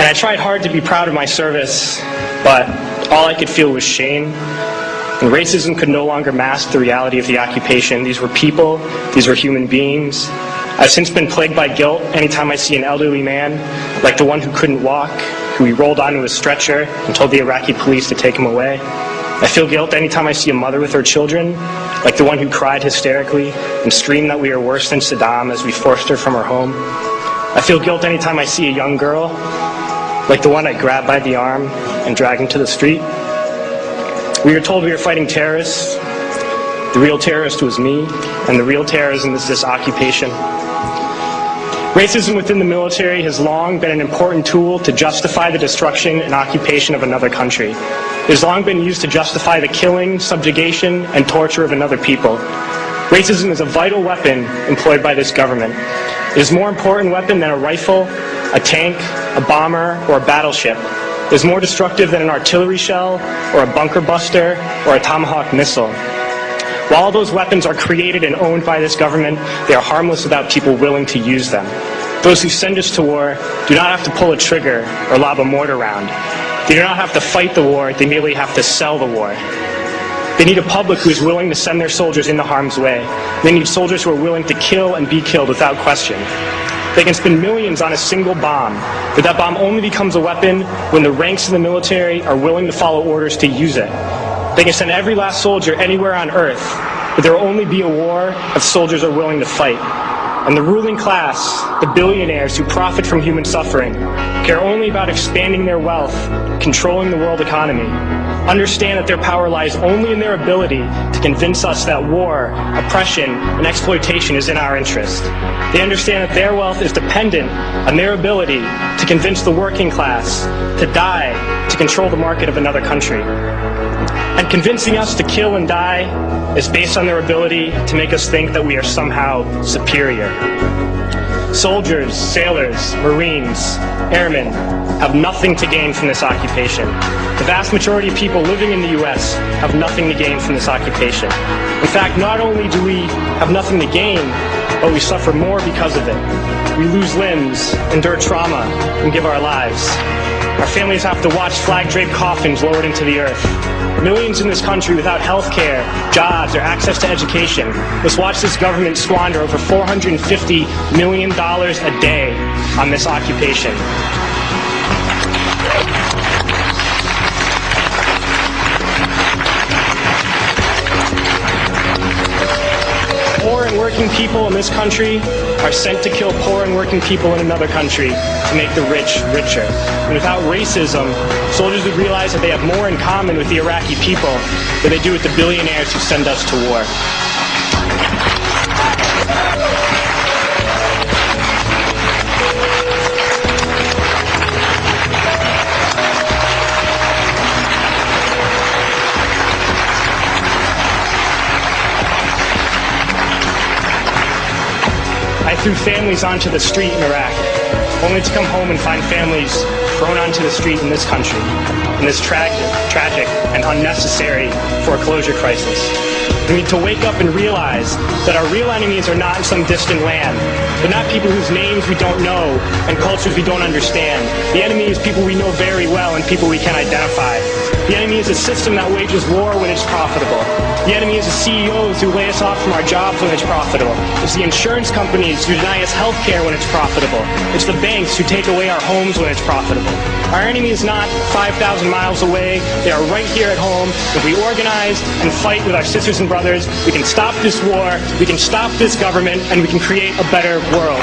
And I tried hard to be proud of my service, but all I could feel was shame. And racism could no longer mask the reality of the occupation. These were people, these were human beings. I've since been plagued by guilt anytime I see an elderly man, like the one who couldn't walk, who we rolled onto a stretcher and told the Iraqi police to take him away. I feel guilt anytime I see a mother with her children, like the one who cried hysterically and screamed that we are worse than Saddam as we forced her from her home. I feel guilt anytime I see a young girl, like the one I grabbed by the arm and dragged into the street. We were told we were fighting terrorists. The real terrorist was me, and the real terrorism is this occupation. Racism within the military has long been an important tool to justify the destruction and occupation of another country. It has long been used to justify the killing, subjugation, and torture of another people. Racism is a vital weapon employed by this government. It is a more important weapon than a rifle, a tank, a bomber, or a battleship. It is more destructive than an artillery shell, or a bunker buster, or a Tomahawk missile. While all those weapons are created and owned by this government, they are harmless without people willing to use them. Those who send us to war do not have to pull a trigger or lob a mortar round. They do not have to fight the war, they merely have to sell the war. They need a public who is willing to send their soldiers into harm's way. They need soldiers who are willing to kill and be killed without question. They can spend millions on a single bomb, but that bomb only becomes a weapon when the ranks of the military are willing to follow orders to use it. They can send every last soldier anywhere on earth, but there will only be a war if soldiers are willing to fight. And the ruling class, the billionaires who profit from human suffering, care only about expanding their wealth, controlling the world economy. Understand that their power lies only in their ability to convince us that war, oppression, and exploitation is in our interest. They understand that their wealth is dependent on their ability to convince the working class to die to control the market of another country. And convincing us to kill and die is based on their ability to make us think that we are somehow superior. Soldiers, sailors, Marines, airmen have nothing to gain from this occupation. The vast majority of people living in the U.S. have nothing to gain from this occupation. In fact, not only do we have nothing to gain, but we suffer more because of it. We lose limbs, endure trauma, and give our lives. Our families have to watch flag-draped coffins lowered into the earth. Millions in this country without health care, jobs, or access to education must watch this government squander over $450 million a day on this occupation. Poor and working people in this country are sent to kill poor and working people in another country to make the rich richer. And without racism, soldiers would realize that they have more in common with the Iraqi people than they do with the billionaires who send us to war. I threw families onto the street in Iraq, only to come home and find families thrown onto the street in this country, in this tragic and unnecessary foreclosure crisis. We need to wake up and realize that our real enemies are not in some distant land. They're not people whose names we don't know and cultures we don't understand. The enemy is people we know very well and people we can identify. The enemy is a system that wages war when it's profitable. The enemy is the CEOs who lay us off from our jobs when it's profitable. It's the insurance companies who deny us health care when it's profitable. It's the banks who take away our homes when it's profitable. Our enemy is not 5,000 miles away. They are right here at home. If we organize and fight with our sisters and brothers, we can stop this war, we can stop this government, and we can create a better world.